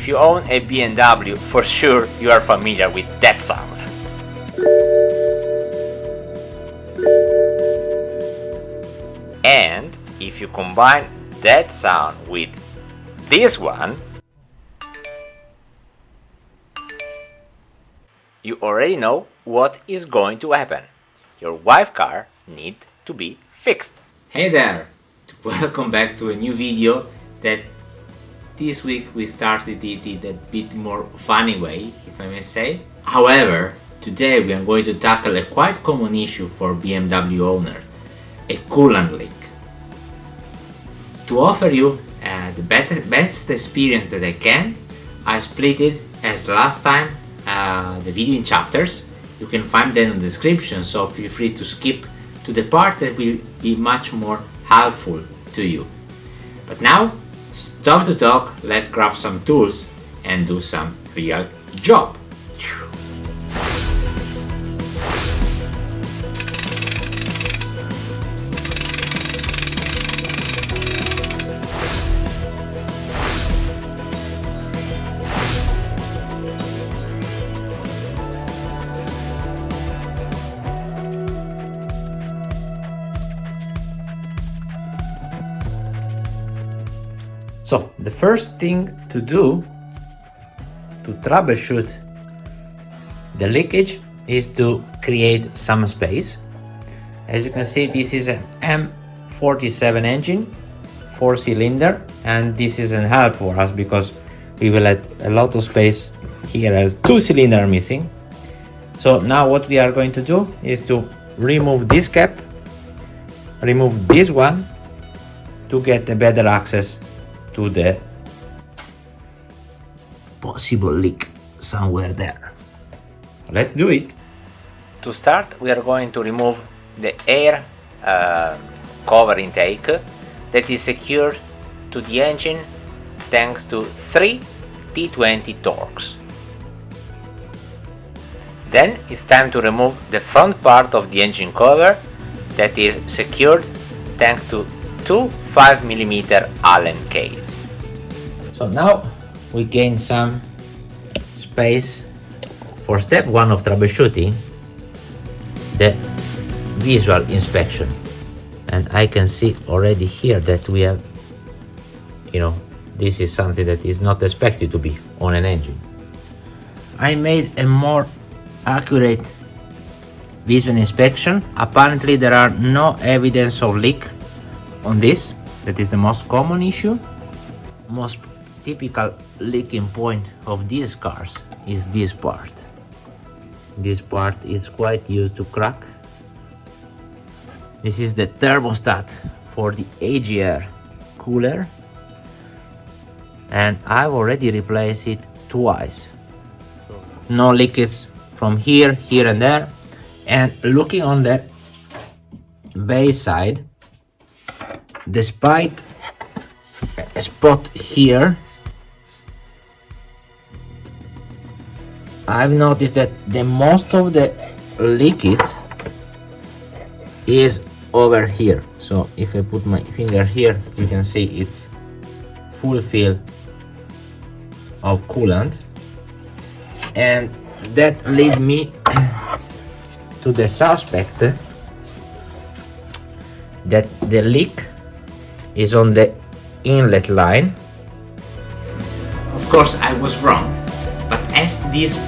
If you own a BMW, for sure you are familiar with that sound. And if you combine that sound with this one, you already know what is going to happen. Your wife car needs to be fixed. Hey there! Welcome back to a new video that this week we started it in a bit more funny way, if I may say. However, today we are going to tackle a quite common issue for BMW owner, a coolant leak. To offer you the best experience that I can, I split it as last time the video in chapters. You can find them in the description, so feel free to skip to the part that will be much more helpful to you. But now, stop to talk, let's grab some tools and do some real job. So the first thing to do to troubleshoot the leakage is to create some space. As you can see, this is an M47 engine, 4-cylinder, and this is an help for us because we will have a lot of space here as 2-cylinder missing. So now what we are going to do is to remove this cap, remove this one to get a better access to the possible leak somewhere there. Let's do it. To start, we are going to remove the air cover intake that is secured to the engine thanks to 3 T20 torques. Then it's time to remove the front part of the engine cover that is secured thanks to 2 5mm Allen keys. So now we gain some space for step 1 of troubleshooting, the visual inspection. And I can see already here that we have, this is something that is not expected to be on an engine. I made a more accurate visual inspection. Apparently there are no evidence of leak on this. That is the most common issue. Most typical leaking point of these cars is this part. This part is quite used to crack. This is the thermostat for the AGR cooler, and I've already replaced it twice. No leakage from here, here and there. And looking on the base side, despite a spot here, I've noticed that the most of the leakage is over here. So if I put my finger here, you can see it's full fill of coolant, and that leads me to the suspect that the leak is on the inlet line. Of course I was wrong, but as this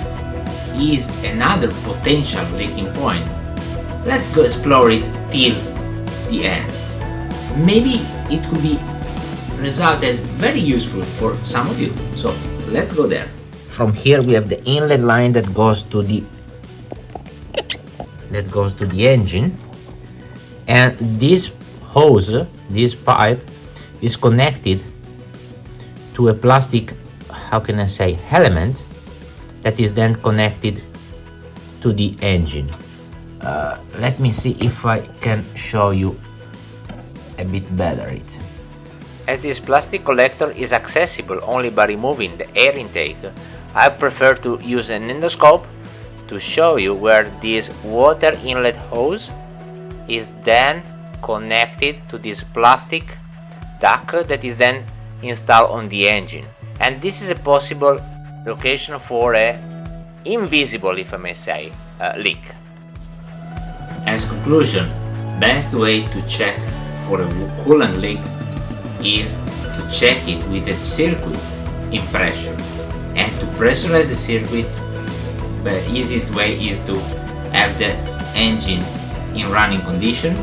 is another potential leaking point, let's go explore it till the end. Maybe it could be result as very useful for some of you, so let's go there. From here we have the inlet line that goes to the engine, and this hose, this pipe, is connected to a plastic, how can I say, element that is then connected to the engine. Let me see if I can show you a bit better it. As this plastic collector is accessible only by removing the air intake, I prefer to use an endoscope to show you where this water inlet hose is then connected to this plastic duct that is then installed on the engine. and this is a possible location for a invisible, if I may say, leak. As conclusion, best way to check for a coolant leak is to check it with the circuit in pressure, and to pressurize the circuit, the easiest way is to have the engine in running condition,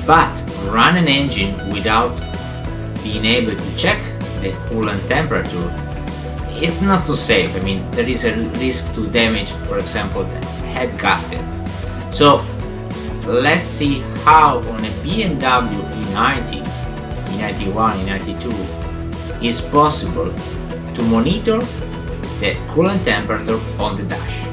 but run an engine without being able to check the coolant temperature. It's not so safe. I mean, there is a risk to damage, for example, the head gasket. So let's see how on a BMW E90, E91, E92 is possible to monitor the coolant temperature on the dash.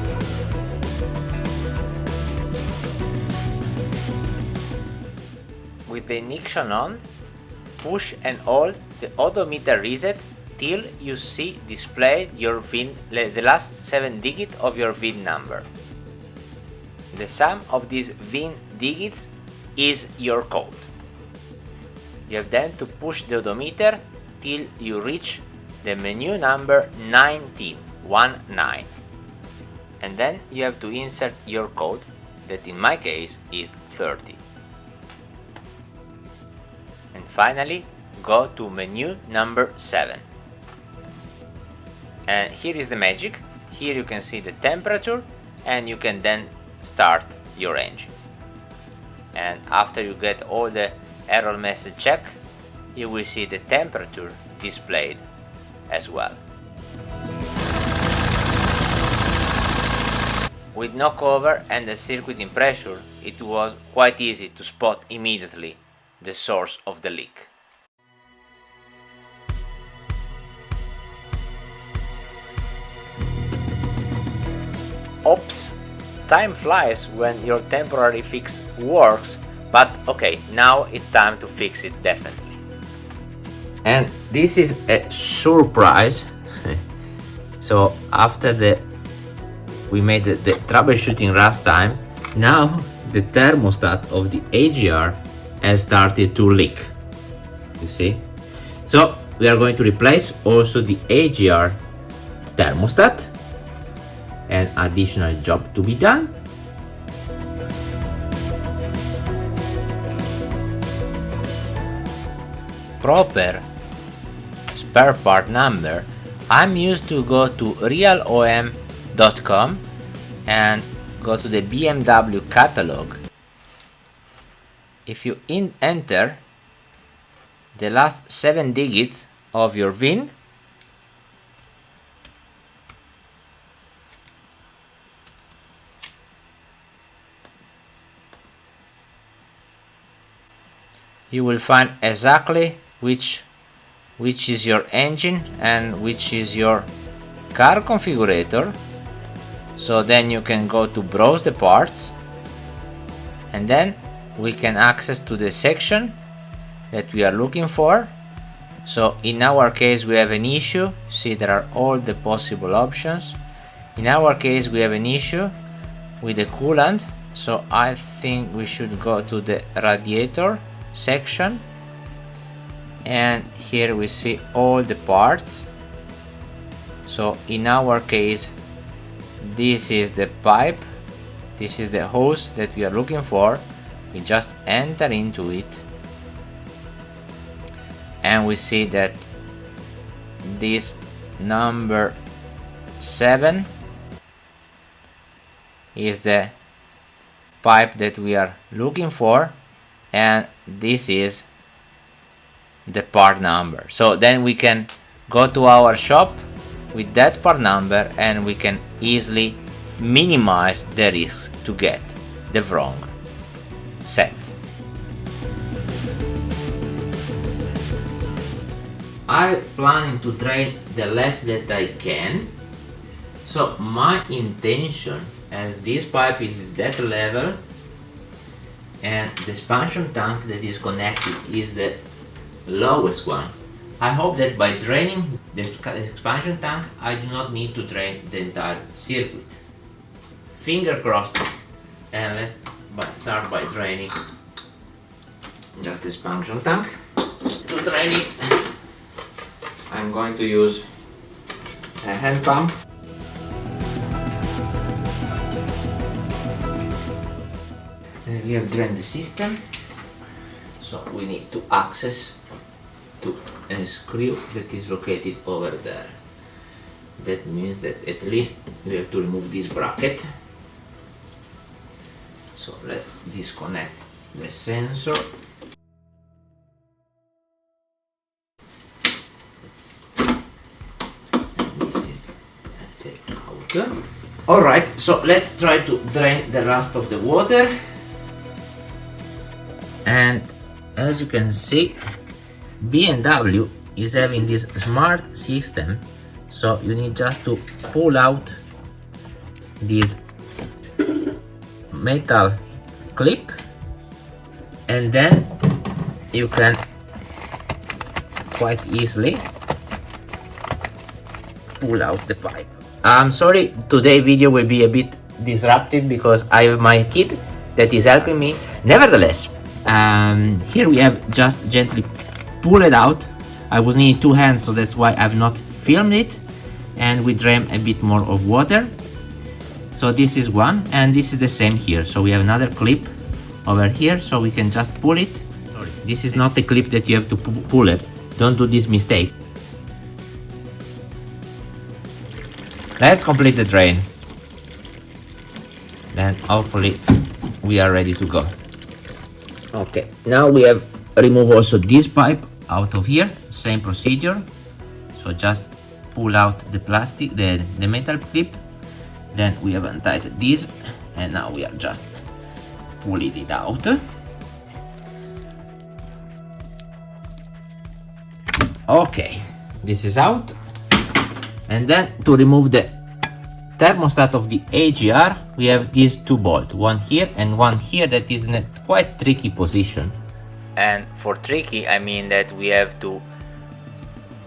With the ignition on, push and hold the odometer reset till you see displayed your VIN, the last 7 digits of your VIN number. The sum of these VIN digits is your code. You have then to push the odometer till you reach the menu number 19, and then you have to insert your code, that in my case is 30. And finally, go to menu number 7. And here is the magic. Here you can see the temperature, and you can then start your engine. And after you get all the error message check, you will see the temperature displayed as well. With no cover and the circuit in pressure, it was quite easy to spot immediately the source of the leak. Oops! Time flies when your temporary fix works, but okay, now it's time to fix it definitely. And this is a surprise. So after we made the troubleshooting last time, now the thermostat of the AGR has started to leak. You see? So we are going to replace also the AGR thermostat. An additional job to be done. Proper spare part number, I'm used to go to realom.com and go to the BMW catalog. If you enter the last 7 digits of your VIN, you will find exactly which is your engine and which is your car configurator. So then you can go to browse the parts, and then we can access to the section that we are looking for. So in our case we have an issue. See, there are all the possible options. In our case we have an issue with the coolant, so I think we should go to the radiator section, and here we see all the parts. So in our case, this is the pipe, this is the hose that we are looking for. We just enter into it, and we see that this number 7 is the pipe that we are looking for, and this is the part number. So then we can go to our shop with that part number, and we can easily minimize the risk to get the wrong set. I'm planning to drain the less that I can. So my intention, as this pipe is that level and the expansion tank that is connected is the lowest one, I hope that by draining the expansion tank I do not need to drain the entire circuit. Finger crossed. And let's start by draining just the expansion tank. To drain it, I'm going to use a hand pump. Then we have drained the system, so we need to access to a screw that is located over there. That means that at least we have to remove this bracket. So let's disconnect the sensor. Alright, so let's try to drain the rest of the water. And as you can see, BMW is having this smart system, so you need just to pull out this metal clip and then you can quite easily pull out the pipe. I'm sorry, today's video will be a bit disruptive because I have my kid that is helping me. Nevertheless, here we have just gently pull it out. I was needing two hands, so that's why I've not filmed it, and we drain a bit more of water. So this is one, and this is the same here. So we have another clip over here, so we can just pull it. Sorry, this is not the clip that you have to pull it. Don't do this mistake. Let's complete the drain. Then hopefully we are ready to go. Okay, now we have removed also this pipe out of here. Same procedure. So just pull out the plastic, the metal clip. Then we have untightened this, and now we are just pulling it out. Okay, this is out. And then to remove the thermostat of the AGR, we have these two bolts, one here and one here, that is in a quite tricky position. And for tricky, I mean that we have to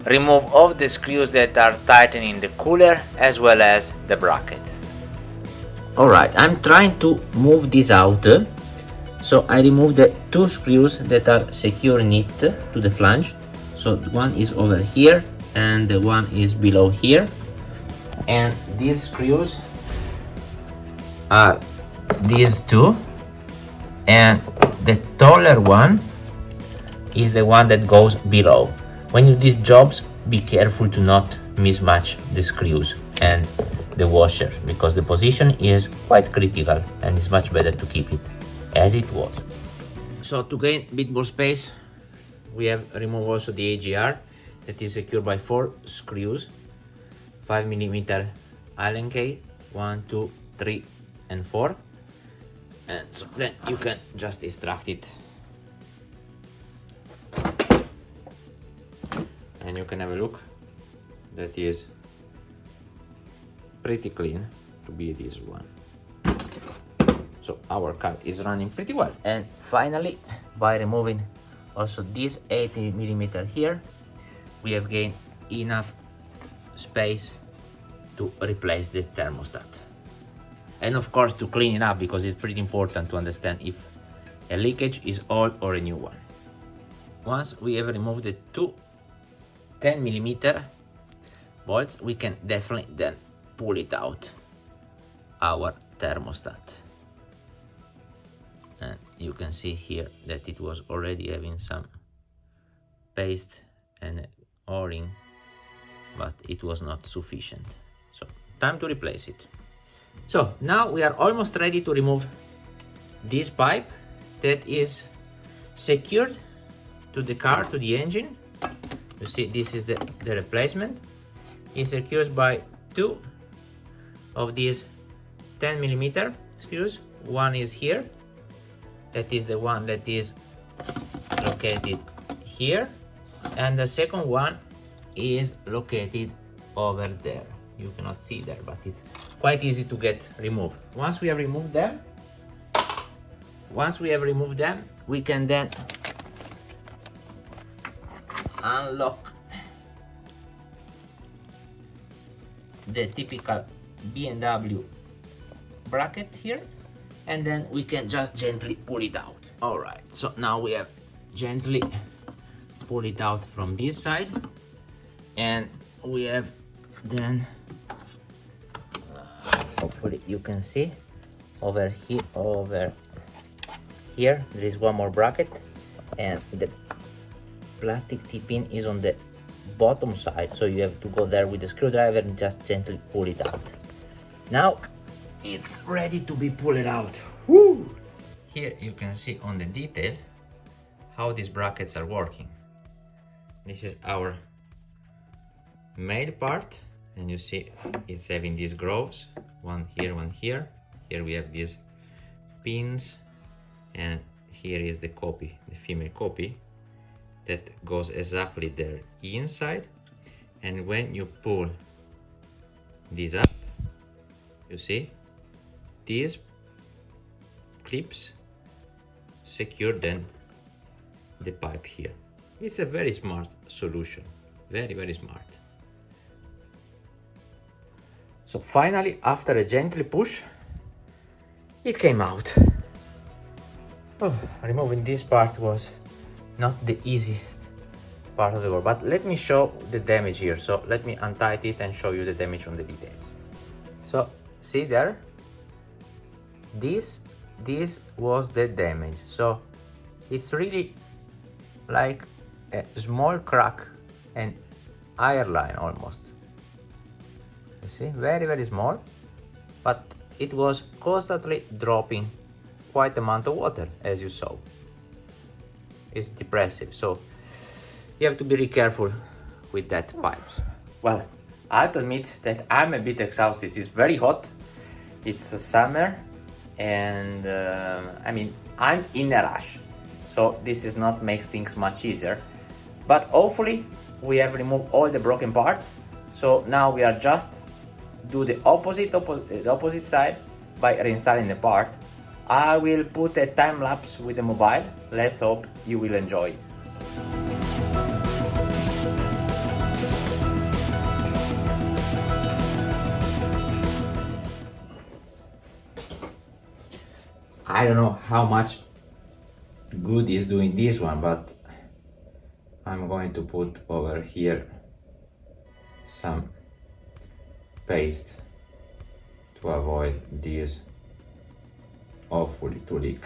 remove all the screws that are tightening the cooler as well as the bracket. Alright, I'm trying to move this out. So I remove the two screws that are securing it to the flange. So one is over here and the one is below here, and these screws are these two, and the taller one is the one that goes below. When you do these jobs, be careful to not mismatch the screws and the washer, because the position is quite critical and it's much better to keep it as it was. So to gain a bit more space, we have removed also the AGR that is secured by 4 screws, 5mm Allen key, 1, 2, 3 and 4, and so then you can just extract it and you can have a look. That is pretty clean to be this one. So our car is running pretty well. And finally, by removing also this 80mm here, we have gained enough space to replace the thermostat. And of course to clean it up, because it's pretty important to understand if a leakage is old or a new one. Once we have removed the two 10mm bolts, we can definitely then pull it out, our thermostat. And you can see here that it was already having some paste and o-ring, but it was not sufficient. So time to replace it. So now we are almost ready to remove this pipe that is secured to the car, to the engine. You see, this is the replacement. It's secured by 2 of these 10mm screws. One is here, that is the one that is located here, and the second one is located over there. You cannot see there, but it's quite easy to get removed. Once we have removed them, we can then unlock the typical BMW bracket here, and then we can just gently pull it out. Alright, so now we have gently pull it out from this side, And we have then, hopefully you can see, over here there is one more bracket, and the plastic T-pin is on the bottom side, so you have to go there with the screwdriver and just gently pull it out. Now it's ready to be pulled out. Woo! Here you can see on the detail how these brackets are working. This is our male part, and you see it's having these grooves, one here, one here. Here we have these pins, and here is the copy, the female copy, that goes exactly there inside. And when you pull this up, you see these clips secure then the pipe here. It's a very smart solution, very smart. So finally, after a gentle push, it came out. Oh, removing this part was not the easiest part of the world, but let me show the damage here. So let me untie it and show you the damage on the details. So see there, this was the damage. So it's really like a small crack, an airline almost. You see, very small, but it was constantly dropping quite amount of water, as you saw. It's depressive, so you have to be really careful with that pipes. Well, I have to admit that I'm a bit exhausted. It's very hot, it's summer, and I mean, I'm in a rush, so this is not makes things much easier, but hopefully we have removed all the broken parts. So now we are just do the opposite side by reinstalling the part. I will put a time lapse with the mobile. Let's hope you will enjoy it. I don't know how much good is doing this one, but I'm going to put over here some paste to avoid this hopefully to leak.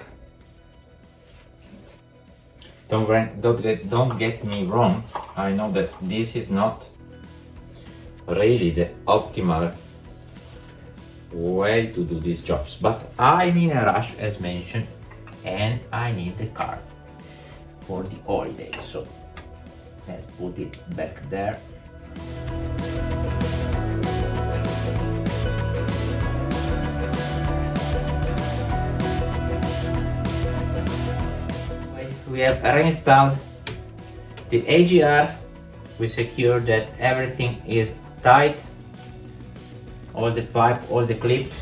Don't get me wrong, I know that this is not really the optimal way to do these jobs, but I'm in a rush as mentioned, and I need the car for the holidays, so let's put it back there. We have reinstalled the AGR. We secured that everything is tight, all the pipe, all the clips.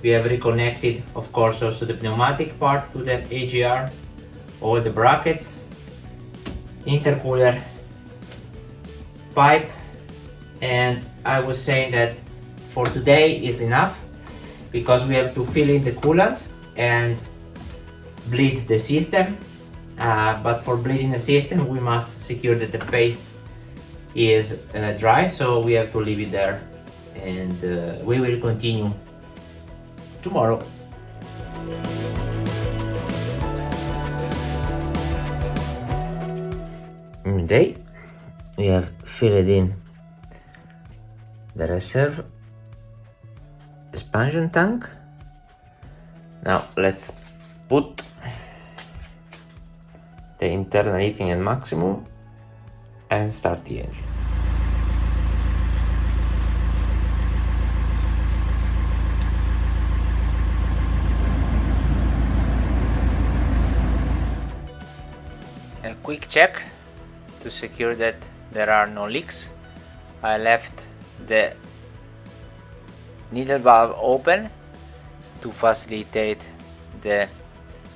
We have reconnected, of course, also the pneumatic part to the AGR, all the brackets, intercooler, pipe, and I was saying that for today is enough because we have to fill in the coolant and bleed the system. But for bleeding the system, we must secure that the paste is dry, so we have to leave it there, and we will continue tomorrow. Today we have filled in the reserve expansion tank. Now let's put the internal heating at maximum and start the engine. A quick check to secure that there are no leaks. I left the needle valve open to facilitate the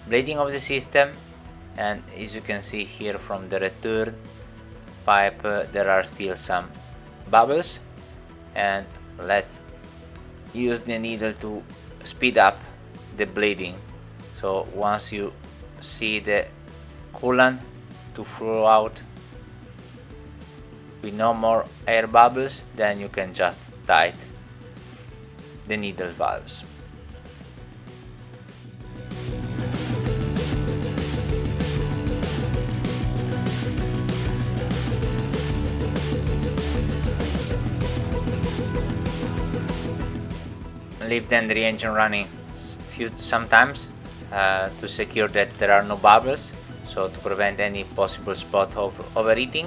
bleeding of the system, and as you can see here from the return pipe, there are still some bubbles, and let's use the needle to speed up the bleeding. So once you see the coolant to flow out, with no more air bubbles, then you can just tighten the needle valves. Leave then the engine running sometimes to secure that there are no bubbles, so to prevent any possible spot of overheating,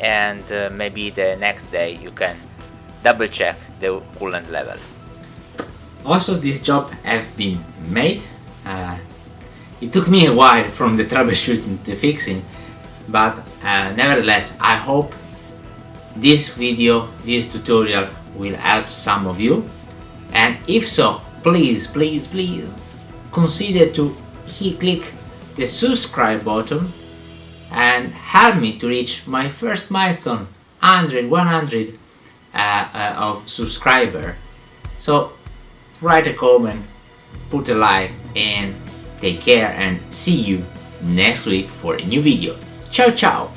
and maybe the next day you can double check the coolant level. Also, this job has been made. It took me a while from the troubleshooting to fixing, but nevertheless I hope this video, this tutorial will help some of you, and if so, please consider to click the subscribe button and help me to reach my first milestone, 100 of subscriber. So write a comment, put a like, and take care, and see you next week for a new video. Ciao ciao.